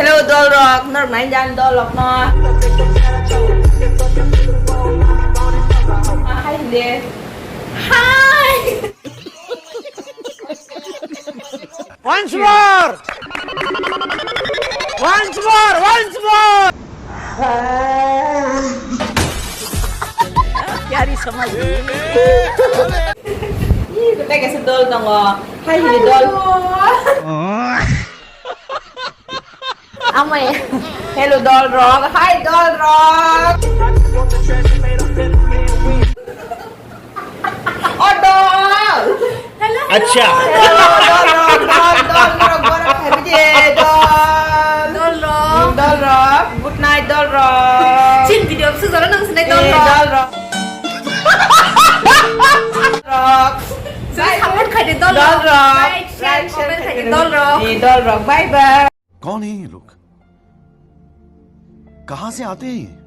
Hello doll rock, nó nãy danh doll rock nó. Hi there. Hi. Once more! Once more! Once more! प्यारी समझ Đây cái sân doll tao ngò. Hi there doll. Ông mày Hello doll rock. Hi doll rock. Oh doll. अच्छा Hello doll rock. Doll rock. What have you doll? Doll rock. Good night doll rock. Trên video sự đó nâng xin đây Doll rock. Rock. Sự thăm mất khai đến doll Doll rock. Right, comment khai đến doll rock. Doll rock. Bye bye. कौन है ये लोग कहां से आते हैं ये?